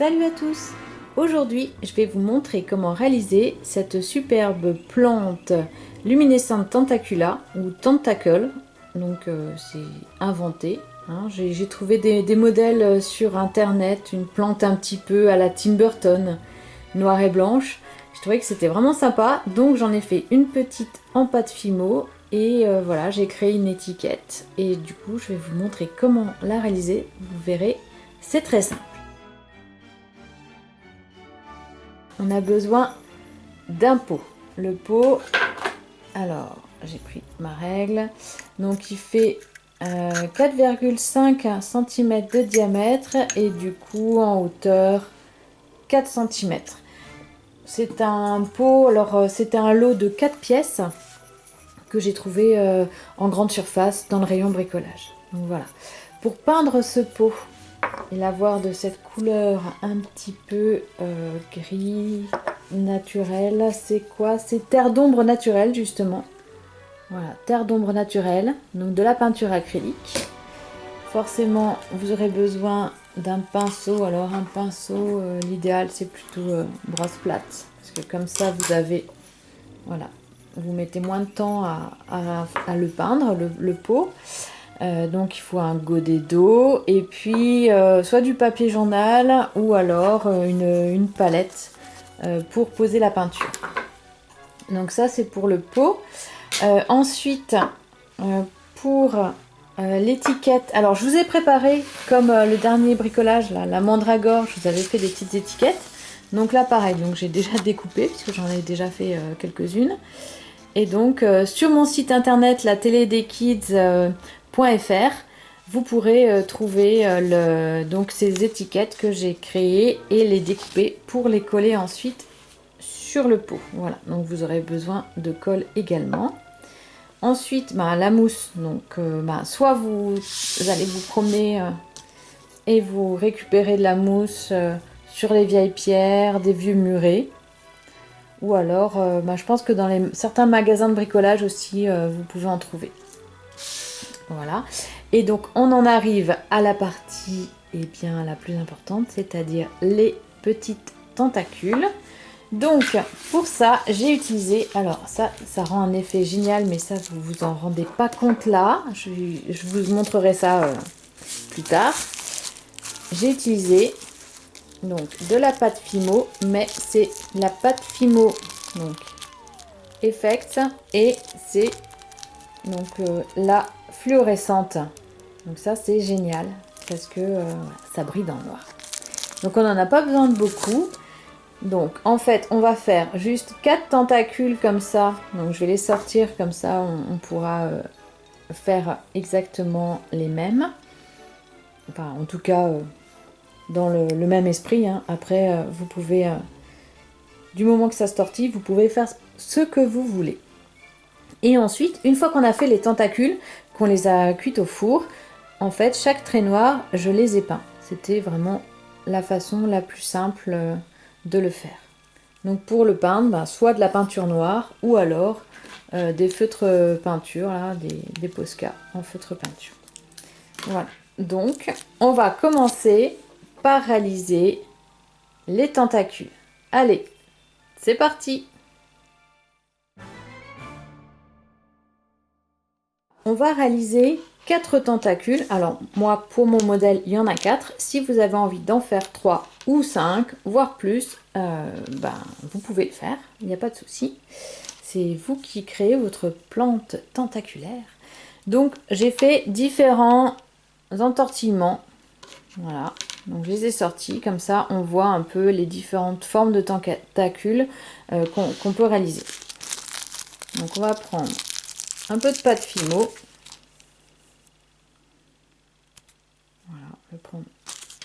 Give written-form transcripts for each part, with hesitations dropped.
Salut à tous! Aujourd'hui, je vais vous montrer comment réaliser cette superbe plante luminescente tentacula ou tentacle. Donc c'est inventé. Hein. J'ai trouvé des modèles sur internet, une plante un petit peu à la Tim Burton, noire et blanche. Je trouvais que c'était vraiment sympa, donc j'en ai fait une petite en pâte Fimo et voilà, j'ai créé une étiquette. Et du coup, je vais vous montrer comment la réaliser. Vous verrez, c'est très simple. On a besoin d'un pot. Le pot, alors j'ai pris ma règle, donc il fait 4,5 cm de diamètre et du coup en hauteur 4 cm. C'est un pot, alors c'était un lot de 4 pièces que j'ai trouvé en grande surface dans le rayon bricolage. Donc voilà. Pour peindre ce pot et l'avoir de cette couleur un petit peu gris naturel, c'est quoi? C'est terre d'ombre naturelle justement. Voilà, terre d'ombre naturelle, donc de la peinture acrylique. Forcément, vous aurez besoin d'un pinceau. Alors un pinceau, l'idéal c'est plutôt brosse plate, parce que comme ça vous avez, voilà, vous mettez moins de temps à le peindre, le pot. Donc il faut un godet d'eau et puis soit du papier journal ou alors une palette pour poser la peinture. Donc ça c'est pour le pot. Ensuite pour l'étiquette, alors je vous ai préparé comme le dernier bricolage, là, la mandragore, je vous avais fait des petites étiquettes. Donc là pareil, donc j'ai déjà découpé puisque j'en ai déjà fait quelques-unes. Et donc sur mon site internet la télé des kids.fr, vous pourrez trouver donc ces étiquettes que j'ai créées et les découper pour les coller ensuite sur le pot. Voilà, donc vous aurez besoin de colle également. Ensuite, la mousse, donc soit vous allez vous promener et vous récupérez de la mousse sur les vieilles pierres, des vieux murets. Ou alors, je pense que dans certains magasins de bricolage aussi, vous pouvez en trouver. Voilà. Et donc, on en arrive à la partie la plus importante, c'est-à-dire les petites tentacules. Donc, pour ça, j'ai utilisé... Alors, ça rend un effet génial, mais ça, vous vous en rendez pas compte là. Je vous montrerai ça plus tard. J'ai utilisé... donc de la pâte Fimo, mais c'est la pâte Fimo donc Effect et c'est donc la fluorescente. Donc ça c'est génial parce que ça brille dans le noir. Donc on n'en a pas besoin de beaucoup. Donc en fait on va faire juste 4 tentacules comme ça. Donc je vais les sortir comme ça, on pourra faire exactement les mêmes. Enfin en tout cas dans le même esprit. Hein. Après, vous pouvez, du moment que ça se tortille, vous pouvez faire ce que vous voulez. Et ensuite, une fois qu'on a fait les tentacules, qu'on les a cuites au four, en fait, chaque trait noir, je les ai peints. C'était vraiment la façon la plus simple de le faire. Donc pour le peindre, soit de la peinture noire ou alors des feutres peinture, là, des Posca en feutre peinture. Voilà. Donc, on va commencer par réaliser les tentacules. Allez, c'est parti! On va réaliser 4 tentacules. Alors, moi, pour mon modèle, il y en a 4. Si vous avez envie d'en faire 3 ou 5, voire plus, vous pouvez le faire. Il n'y a pas de souci. C'est vous qui créez votre plante tentaculaire. Donc, j'ai fait différents entortillements. Voilà. Donc je les ai sortis, comme ça on voit un peu les différentes formes de tentacules qu'on peut réaliser. Donc on va prendre un peu de pâte Fimo. Voilà, je vais prendre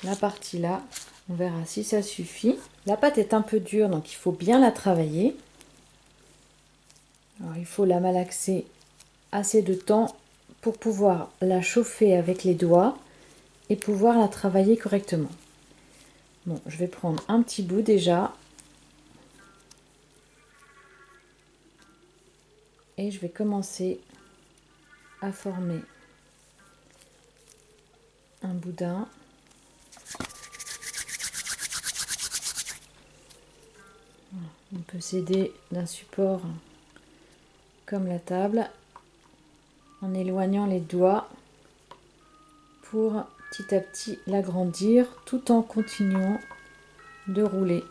la partie là, on verra si ça suffit. La pâte est un peu dure, donc il faut bien la travailler. Alors il faut la malaxer assez de temps pour pouvoir la chauffer avec les doigts et pouvoir la travailler correctement. Bon, je vais prendre un petit bout déjà. Et je vais commencer à former un boudin. peut s'aider d'un support comme la table en éloignant les doigts pour petit à petit l'agrandir tout en continuant de rouler.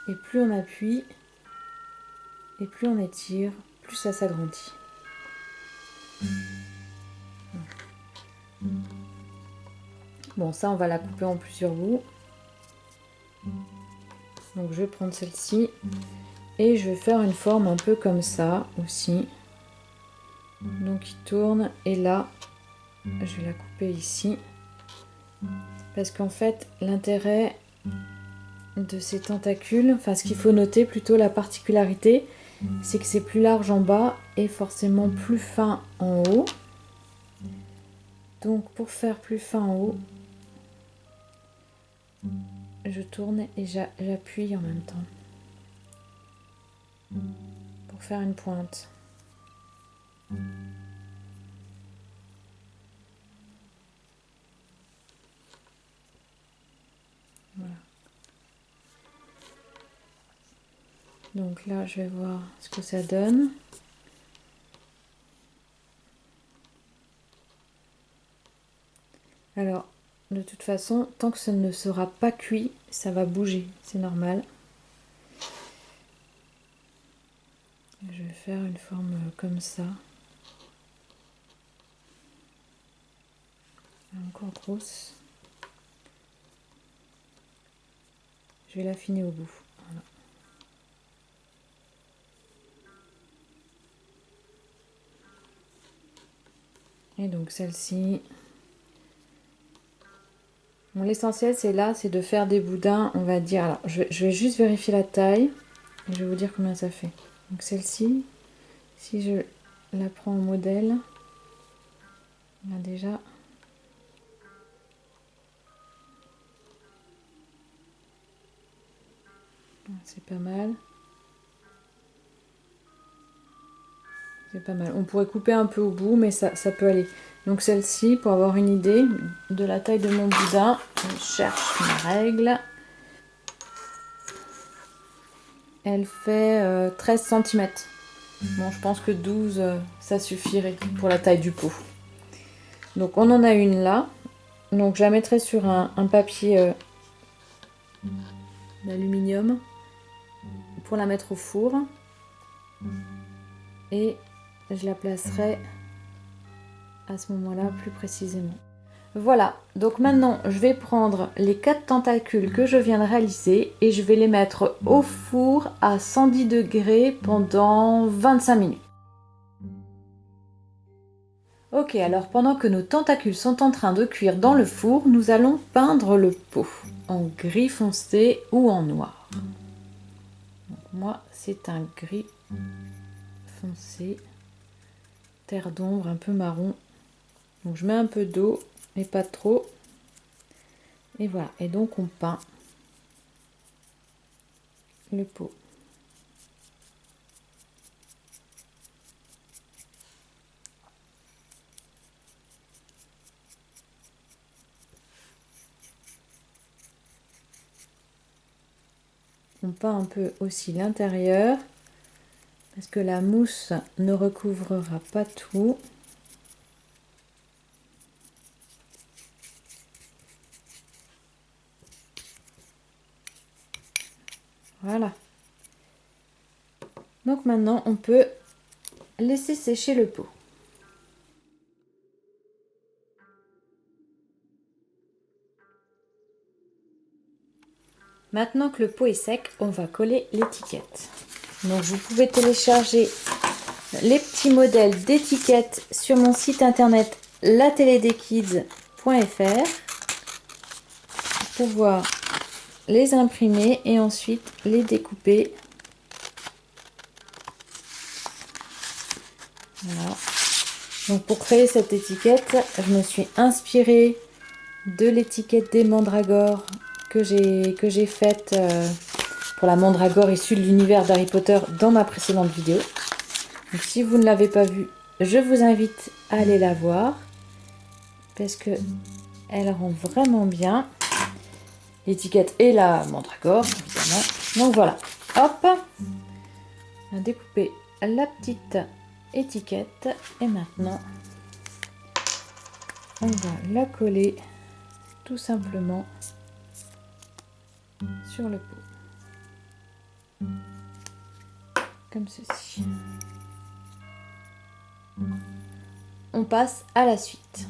Et plus on appuie et plus on étire, plus ça s'agrandit. Bon, ça on va la couper en plusieurs bouts. Donc je vais prendre celle-ci et je vais faire une forme un peu comme ça aussi. Donc il tourne et là je vais la couper ici parce qu'en fait l'intérêt de ces tentacules, enfin ce qu'il faut noter plutôt, la particularité, c'est que c'est plus large en bas et forcément plus fin en haut. Donc pour faire plus fin en haut, je tourne et j'appuie en même temps pour faire une pointe. Voilà. Donc là, je vais voir ce que ça donne. Alors, de toute façon, tant que ça ne sera pas cuit, ça va bouger, c'est normal. Je vais faire une forme comme ça. Encore grosse. Je vais l'affiner au bout. Voilà. Et donc celle-ci. Bon, l'essentiel c'est là, c'est de faire des boudins, on va dire. Alors, je vais juste vérifier la taille et je vais vous dire combien ça fait. Donc celle-ci, si je la prends en modèle, on a déjà. C'est pas mal. C'est pas mal. On pourrait couper un peu au bout, mais ça peut aller. Donc celle-ci, pour avoir une idée de la taille de mon boudin, je cherche ma règle. Elle fait 13 cm. Bon, je pense que 12, ça suffirait pour la taille du pot. Donc on en a une là. Donc je la mettrai sur un papier d'aluminium pour la mettre au four. Et je la placerai à ce moment-là plus précisément. Voilà, donc maintenant je vais prendre les 4 tentacules que je viens de réaliser et je vais les mettre au four à 110 degrés pendant 25 minutes. Ok, alors pendant que nos tentacules sont en train de cuire dans le four, nous allons peindre le pot en gris foncé ou en noir. Donc moi c'est un gris foncé, terre d'ombre un peu marron. Donc je mets un peu d'eau, mais pas trop. Et voilà, et donc on peint le pot. On peint un peu aussi l'intérieur, parce que la mousse ne recouvrera pas tout. Voilà. Donc maintenant, on peut laisser sécher le pot. Maintenant que le pot est sec, on va coller l'étiquette. Donc vous pouvez télécharger les petits modèles d'étiquettes sur mon site internet lateledeskids.fr pour pouvoir les imprimer et ensuite les découper. Voilà. Donc pour créer cette étiquette, je me suis inspirée de l'étiquette des mandragores que j'ai faite pour la mandragore issue de l'univers d'Harry Potter dans ma précédente vidéo. Donc si vous ne l'avez pas vue, je vous invite à aller la voir parce que elle rend vraiment bien. l'étiquette et la mandragore, évidemment. Donc voilà, hop, on a découpé la petite étiquette et maintenant on va la coller tout simplement sur le pot, comme ceci. On passe à la suite.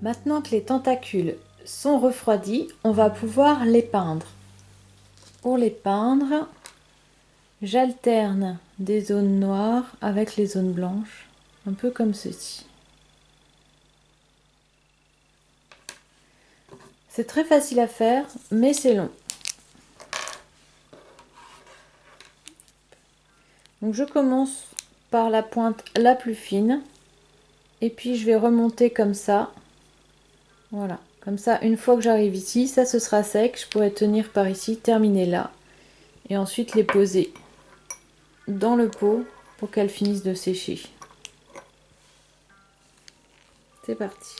Maintenant que les tentacules sont refroidis, on va pouvoir les peindre. Pour les peindre, j'alterne des zones noires avec les zones blanches, un peu comme ceci. C'est très facile à faire, mais c'est long. Donc je commence par la pointe la plus fine, et puis je vais remonter comme ça. Voilà, comme ça, une fois que j'arrive ici, ça ce sera sec, je pourrai tenir par ici, terminer là, et ensuite les poser dans le pot pour qu'elles finissent de sécher. C'est parti.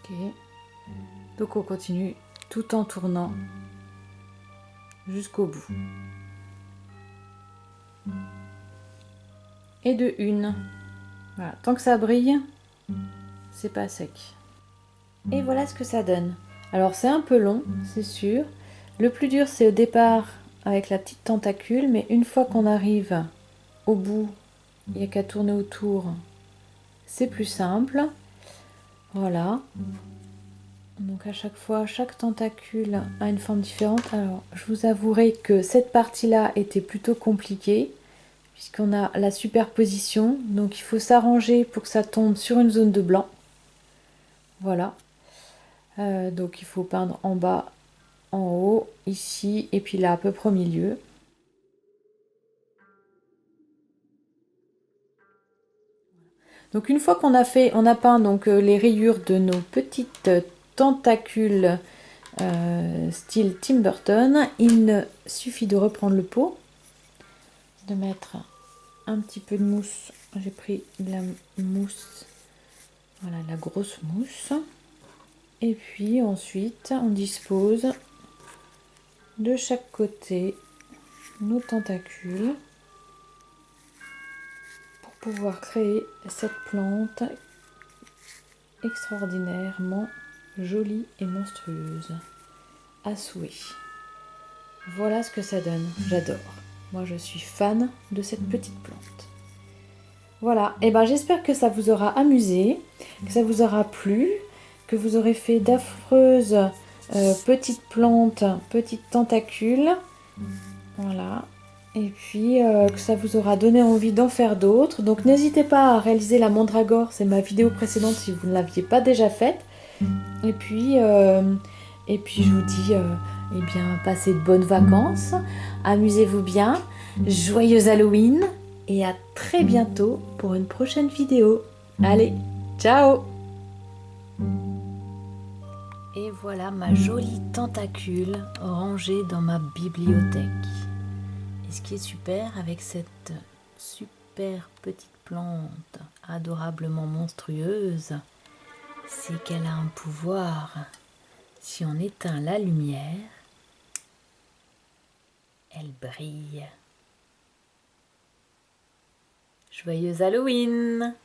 Ok, donc on continue tout en tournant jusqu'au bout. Et de une. Voilà, tant que ça brille, c'est pas sec. Et voilà ce que ça donne. Alors c'est un peu long, c'est sûr. Le plus dur c'est au départ avec la petite tentacule, mais une fois qu'on arrive au bout, il n'y a qu'à tourner autour. C'est plus simple. Voilà. Donc à chaque fois, chaque tentacule a une forme différente. Alors je vous avouerai que cette partie-là était plutôt compliquée, puisqu'on a la superposition. Donc il faut s'arranger pour que ça tombe sur une zone de blanc. Voilà. Donc il faut peindre en bas, en haut, ici, et puis là à peu près au milieu. Donc une fois qu'on a fait, on a peint donc les rayures de nos petites tentacules style Tim Burton, il suffit de reprendre le pot, de mettre un petit peu de mousse. J'ai pris de la mousse, voilà, la grosse mousse. Et puis ensuite on dispose de chaque côté nos tentacules pour pouvoir créer cette plante extraordinairement jolie et monstrueuse à souhait. Voilà ce que ça donne, j'adore. Moi je suis fan de cette petite plante. Voilà, et ben j'espère que ça vous aura amusé, que ça vous aura plu, que vous aurez fait d'affreuses petites plantes, petites tentacules. Voilà. Et puis que ça vous aura donné envie d'en faire d'autres. Donc n'hésitez pas à réaliser la mandragore, c'est ma vidéo précédente si vous ne l'aviez pas déjà faite. Et puis je vous dis, eh bien, passez de bonnes vacances, amusez-vous bien, joyeux Halloween et à très bientôt pour une prochaine vidéo. Allez, ciao! Et voilà ma jolie tentacule rangée dans ma bibliothèque. Et ce qui est super avec cette super petite plante adorablement monstrueuse, c'est qu'elle a un pouvoir. Si on éteint la lumière, elle brille. Joyeux Halloween!